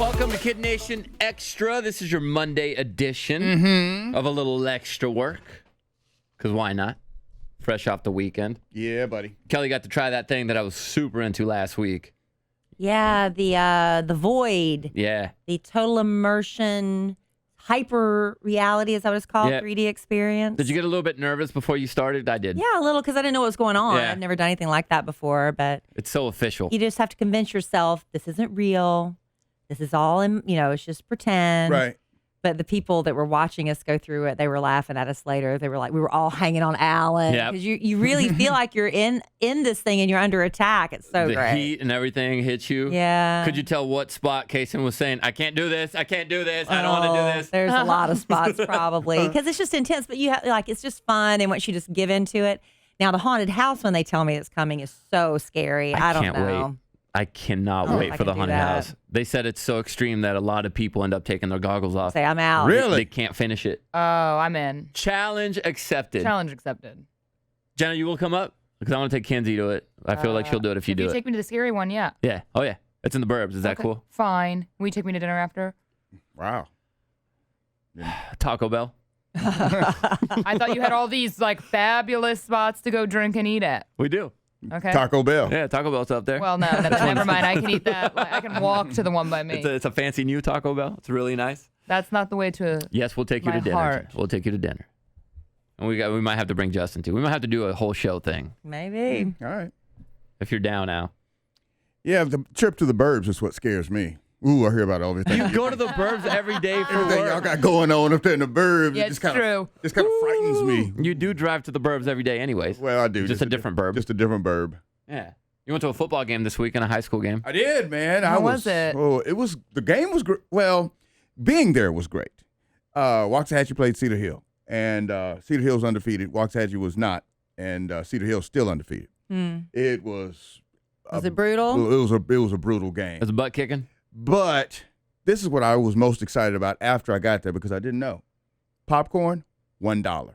Welcome to KiddNation Extra. This is your Monday edition of a little extra work. Because why not? Fresh off the weekend. Yeah, buddy. Kelly got to try that thing that I was super into last week. Yeah, the void. Yeah. The total immersion, hyper reality, is that what it's called? Yeah. 3D experience. Did you get a little bit nervous before you started? I did. Yeah, a little, because I didn't know what was going on. Yeah. I've never done anything like that before, but It's so official. you just have to convince yourself this isn't real. This is all it's just pretend. Right. But the people that were watching us go through it, they were laughing at us later. They were like, we were all hanging on Alan. Yep. Because you really feel like you're in this thing and you're under attack. It's so the great. heat and everything hits you. Yeah. Could you tell what spot Kaysen was saying, I can't do this, I can't do this, I don't want to do this? There's a lot of spots probably because it's just intense, but you have it's just fun, and once you just give into it. Now the haunted house, when they tell me it's coming, is so scary. I don't can't know. wait. I cannot wait I for the can do haunted that. house. They said it's so extreme that a lot of people end up taking their goggles off. Say I'm out. Really? They can't finish it. Oh, I'm in. Challenge accepted. Challenge accepted. Jenna, you will come up? Because I want to take Kenzie to it. I feel like she'll do it if you do If you it. take me to the scary one, yeah. Yeah. Oh, yeah. It's in the burbs. Is that Okay, cool? Fine. Will you take me to dinner after? Wow. Taco Bell? I thought you had all these like fabulous spots to go drink and eat at. We do. Okay. Taco Bell. Yeah, Taco Bell's up there. Well, no, never mind. I can eat that. Like, I can walk to the one by me. It's a fancy new Taco Bell. It's really nice. That's not the way to. Yes, we'll take you My to dinner. heart. We'll take you to dinner. And we might have to bring Justin too. We might have to do a whole show thing Maybe. All right. if you're down now. Yeah, the trip to the burbs is what scares me. Ooh, I hear about everything. You go to the burbs every day for Everything y'all work. got going on up there in the burbs. Yeah, it it's just true. Just kind of frightens me. You do drive to the burbs every day anyways. Well, I do. Just a different burb. Just a different burb. Yeah. You went to a football game this week and a high school game. I did, man. How was it? Oh, the game was great. Well, being there was great. Waxahachie played Cedar Hill, and Cedar Hill's undefeated. Waxahachie was not, and Cedar Hill's still undefeated. It was. Was it brutal? It was a brutal game. Is the butt kicking? But this is what I was most excited about after I got there because I didn't know. Popcorn, $1.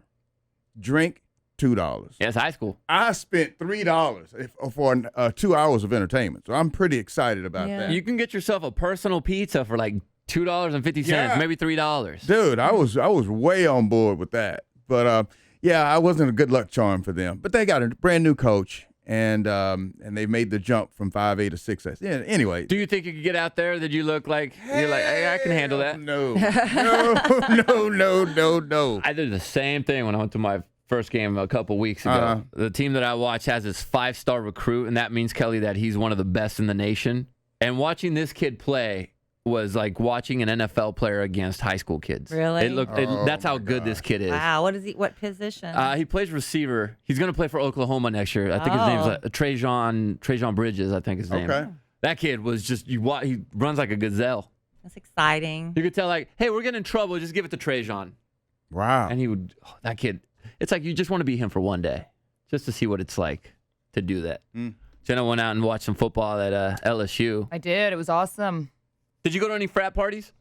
Drink, $2. Yeah, it's high school. I spent $3 for 2 hours of entertainment. So I'm pretty excited about Yeah. that. You can get yourself a personal pizza for like $2.50, Yeah. maybe $3. Dude, I was way on board with that. But yeah, I wasn't a good luck charm for them. But they got a brand new coach, and they made the jump from 5A to 6A. Yeah, anyway. Do you think you could get out there? Did you look like you're like, hey, I can handle that? No. No. I did the same thing when I went to my first game a couple weeks ago. Uh-huh. The team that I watch has this 5-star recruit, and that means, Kelly, that he's one of the best in the nation. And watching this kid play was like watching an NFL player against high school kids. Really? That's how good this kid is. Wow. What position? He plays receiver. He's going to play for Oklahoma next year. I think his name's Trajan Bridges, I think his name. Okay. That kid was just, he runs like a gazelle. That's exciting. You could tell, like, hey, we're getting in trouble. Just give it to Trajan. Wow. And that kid, it's like you just want to be him for one day just to see what it's like to do that. Jenna went out and watched some football at LSU. I did. It was awesome. Did you go to any frat parties?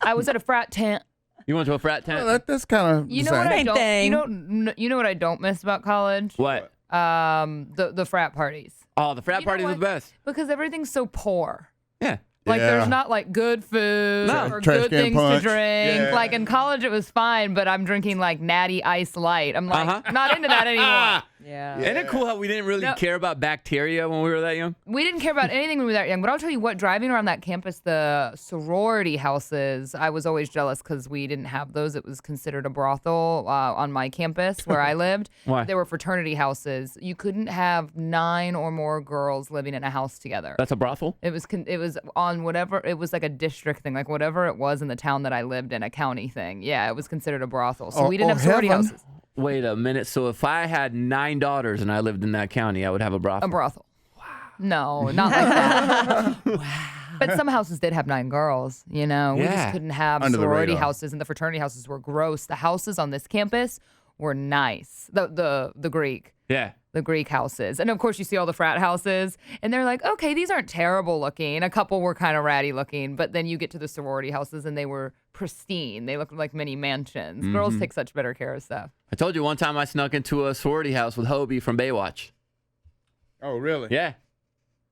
I was at a frat tent. You went to a frat tent? Well, that's kind of You know what I Same don't. thing. You know what I don't miss about college? What? The frat parties. Oh, the frat You know parties are the what? best. Because everything's so poor. Yeah. Like Yeah. there's not like good food No. or Trash good can things punch. to drink. Yeah. Like in college it was fine, but I'm drinking like Natty Ice Light. I'm like not into that anymore. Yeah. Isn't it cool how we didn't really No. care about bacteria when we were that young? We didn't care about anything when we were that young. But I'll tell you what, driving around that campus, the sorority houses, I was always jealous because we didn't have those. It was considered a brothel on my campus where I lived. Why? There were fraternity houses. You couldn't have 9 or more girls living in a house together. That's a brothel? It was on whatever, it was like a district thing, like whatever it was in the town that I lived in, a county thing. Yeah, it was considered a brothel. So we didn't have sorority heaven. houses. Wait a minute. So if I had 9 daughters and I lived in that county, I would have a brothel? A brothel. Wow. No, not like that. But some houses did have 9 girls, you know. We Yeah. just couldn't have Under the sorority radar. houses, and the fraternity houses were gross. The houses on this campus were nice. The Greek. Yeah. The Greek houses. And of course you see all the frat houses and they're like, okay, these aren't terrible looking. A couple were kind of ratty looking, but then you get to the sorority houses and they were pristine. They looked like mini mansions. Girls take such better care of stuff. I told you one time I snuck into a sorority house with Hobie from Baywatch. Oh, really? Yeah.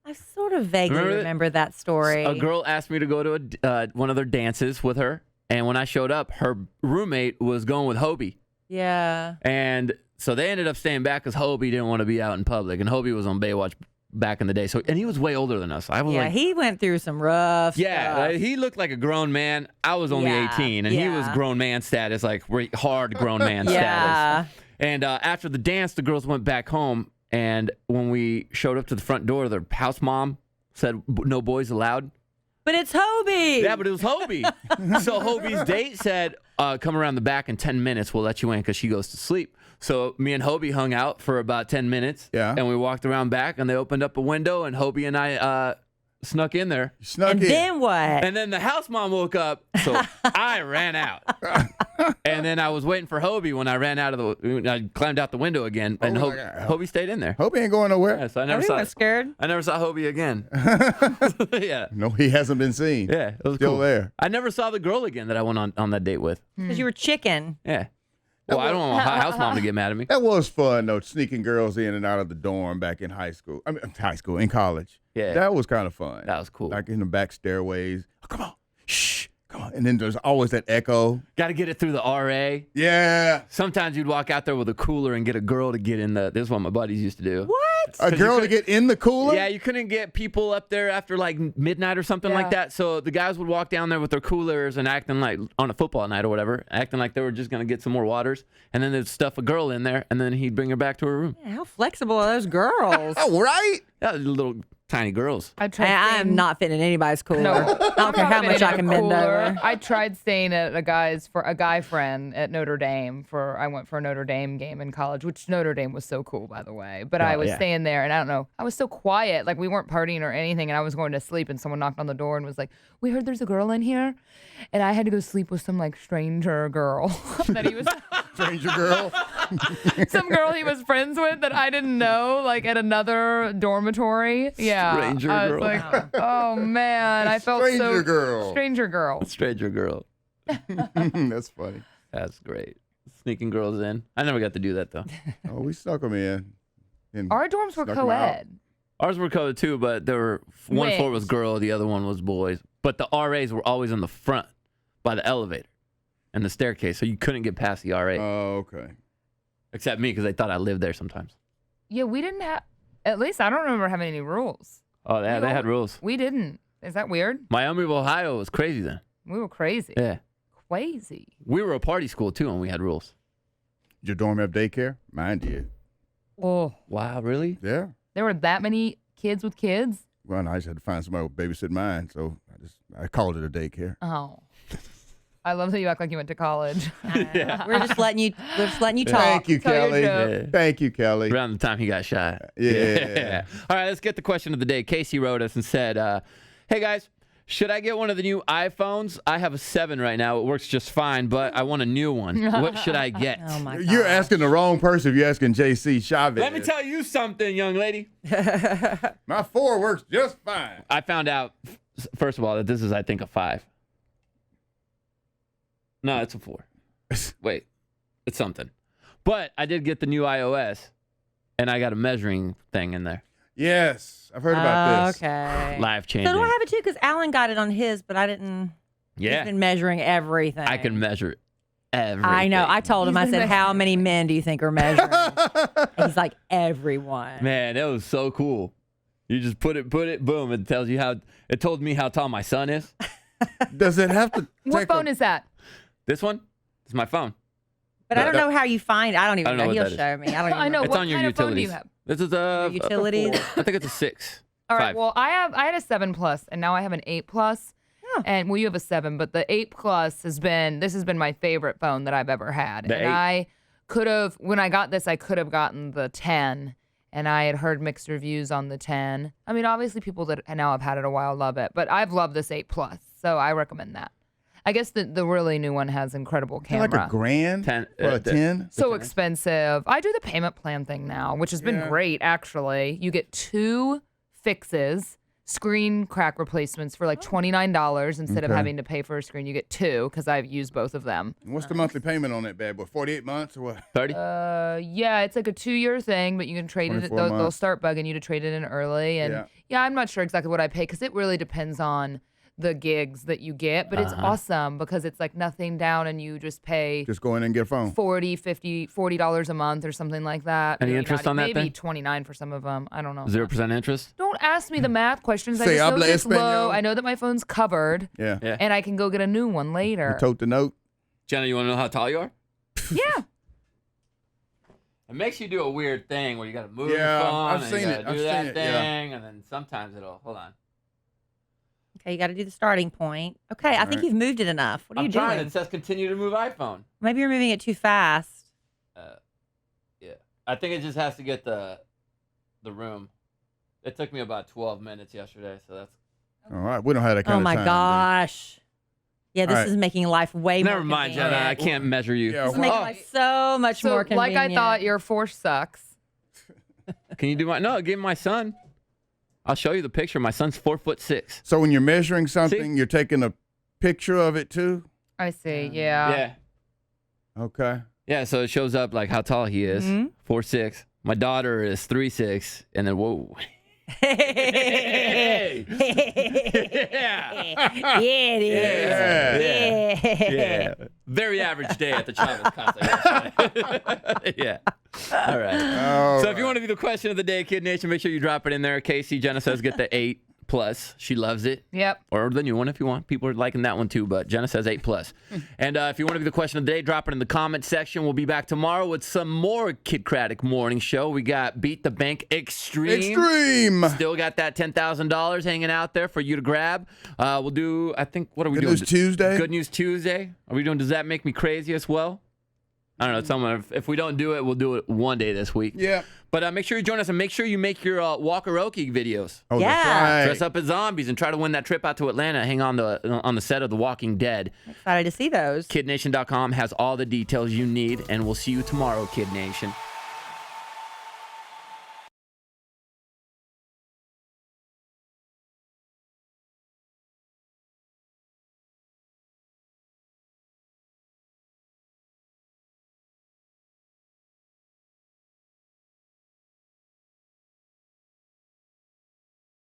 I sort of vaguely remember that story. A girl asked me to go to one of their dances with her, and when I showed up, her roommate was going with Hobie. Yeah. And so they ended up staying back because Hobie didn't want to be out in public, and Hobie was on Baywatch back in the day. And he was way older than us. I was like, he went through some rough stuff. He looked like a grown man. I was only 18, and he was grown man status, like hard grown man status. And after the dance, the girls went back home, and when we showed up to the front door, their house mom said, "No boys allowed." But it's Hobie. Yeah, but it was Hobie. So Hobie's date said, come around the back in 10 minutes. We'll let you in because she goes to sleep. So me and Hobie hung out for about 10 minutes. Yeah. And we walked around back, and they opened up a window, and Hobie and I snuck in there. And then what? And then the house mom woke up, so I ran out. And then I was waiting for Hobie when I ran out of I climbed out the window again, and Hobie stayed in there. Hobie ain't going nowhere. Yeah, so I never saw. Scared. I never saw Hobie again. Yeah. No, he hasn't been seen. Yeah, it was Still cool. there. I never saw the girl again that I went on that date with. Because you were chicken. Yeah. Well, I don't want my house mom to get mad at me. That was fun, though, sneaking girls in and out of the dorm back in in college. Yeah. That was kind of fun. That was cool. Like in the back stairways. Oh, come on. Shh. Come on. And then there's always that echo. Got to get it through the RA. Yeah. Sometimes you'd walk out there with a cooler and get a girl to get in this is what my buddies used to do. What? A girl to get in the cooler? Yeah, you couldn't get people up there after like midnight or something like that. So the guys would walk down there with their coolers and acting like on a football night or whatever, acting like they were just going to get some more waters. And then they'd stuff a girl in there, and then he'd bring her back to her room. Yeah, how flexible are those girls? Oh, right? Yeah, little tiny girls. I am not fitting in anybody's cooler. No, I don't care how much I can bend over. I tried staying at a guy friend at Notre Dame I went for a Notre Dame game in college, which Notre Dame was so cool, by the way. But I was staying there, and I don't know, I was so quiet, like we weren't partying or anything, and I was going to sleep, and someone knocked on the door and was like, "We heard there's a girl in here," and I had to go sleep with some like stranger girl that he was. Stranger girl? Some girl he was friends with that I didn't know, like at another dormitory. Yeah. Stranger I was girl. like, oh man, I felt Stranger girl. Stranger girl. Stranger girl. That's funny. That's great. Sneaking girls in. I never got to do that, though. Oh, we snuck them in. And Our dorms were snuck 'em out. co-ed. Ours were co-ed too, but there were one Wings. floor was girl, the other one was boys. But the RAs were always in the front by the elevator and the staircase, so you couldn't get past the RA. Oh, okay. Except me, because they thought I lived there sometimes. Yeah, we didn't have, at least I don't remember having any rules. Oh, they had rules. We didn't. Is that weird? Miami of Ohio was crazy then. We were crazy. Yeah. Crazy. We were a party school too, and we had rules. Did your dorm have daycare? Mine did. Oh, Wow, really? Yeah. there were that many kids with kids? Well, and I just had to find somebody to babysit mine, so I called it a daycare. Oh. I love that you act like you went to college. We're just letting you talk. Thank you, Tell your Kelly. joke. Thank you, Kelly. Around the time he got shot. Yeah. All right, let's get the question of the day. Casey wrote us and said, hey, guys, should I get one of the new iPhones? I have a 7 right now. It works just fine, but I want a new one. What should I get? Oh my God. You're asking the wrong person if you're asking JC Chavez. Let me tell you something, young lady. My 4 works just fine. I found out, first of all, that this is, I think, a 5. No, it's a 4. Wait, it's something. But I did get the new iOS, and I got a measuring thing in there. Yes, I've heard about this. Okay. Life changing. So do I have it too? Because Alan got it on his, but I didn't. Yeah. He's been measuring everything. I can measure everything. I know. I told him, I He's been said, how many men do you think are measuring? And he's like, everyone. Man, it was so cool. You just put it, boom. It tells you it told me how tall my son is. Does it have to What take phone is that? This one is my phone. But I don't know how you find it. I don't even I don't know know. what He'll that is. show me. I don't even I know. It's What on your kind of phone do you utilities. have? This is a utilities? I think it's a 6. All right. 5. Well, I had a 7 Plus, and now I have an 8 Plus. Oh. And well, you have a 7, but the 8 Plus has been my favorite phone that I've ever had. The and 8? I could have, when I got this, I could have gotten the 10. And I had heard mixed reviews on the 10. I mean, obviously, people that now have had it a while love it, but I've loved this 8 Plus, so I recommend that. I guess the really new one has incredible camera. like $1,000 10, for a 10? So expensive. I do the payment plan thing now, which has been great, actually. You get 2 fixes, screen crack replacements for like $29 instead of having to pay for a screen. You get 2 because I've used both of them. What's the monthly payment on that bad boy? 48 months or what? 30? Yeah, it's like a 2-year thing, but you can trade it. 24 They'll start bugging you to trade it in early. And yeah I'm not sure exactly what I pay because it really depends on the gigs that you get, but it's awesome because it's like nothing down and you just pay Just go in and get a phone. $40 a month or something like that. Any Maybe interest not, on that maybe thing? 29 for some of them. I don't know. 0% interest? Don't ask me the math questions. I Say, just know habla that it's low. español. I know that my phone's covered. Yeah. And I can go get a new one later. You tote the note. Jenna, you want to know how tall you are? Yeah. It makes you do a weird thing where you got to move Yeah, your phone I've and seen you it. got to I've do seen that it, thing, yeah. and then sometimes it'll, hold on. Okay, you got to do the starting point. Okay, I think right. you've moved it enough. What are I'm you trying. doing? It says continue to move iPhone. Maybe you're moving it too fast. Yeah. I think it just has to get the room. It took me about 12 minutes yesterday, so that's... All right. We don't have that kind Oh of my time. gosh. Yeah, this All right. is making life way more Never mind, convenient. Jenna. I can't measure you. Yeah, This is making life so much more So, like convenient. I thought, your force sucks. Can you do my... No, give my son. I'll show you the picture. My son's 4'6". So when you're measuring something, you're taking a picture of it too? I see. Yeah. Yeah. Okay. Yeah, so it shows up like how tall he is. 4'6". My daughter is 3'6", and then whoa. Hey! Yeah. Yeah, it is. Yeah. Yeah. Very average day at the Chavez concert. Yeah. All right. All So if you want to be the question of the day, Kid Nation, make sure you drop it in there. Casey, Jenna says get the 8+. She loves it. Yep. Or the new one if you want. People are liking that one too, but Jenna says 8+. And if you want to be the question of the day, drop it in the comment section. We'll be back tomorrow with some more Kidcratic morning show. We got Beat the Bank Extreme. Still got that $10,000 hanging out there for you to grab. We'll do, I think, what are we Good doing? News Tuesday. Good News Tuesday. Are we doing Does That Make Me Crazy as well? I don't know. If we don't do it, we'll do it one day this week. Yeah. But make sure you join us and make sure you make your Walker-Okie videos. Oh, Yeah. that's right. Dress up as zombies and try to win that trip out to Atlanta. Hang on the set of The Walking Dead. Excited to see those. KiddNation.com has all the details you need, and we'll see you tomorrow, Kid Nation.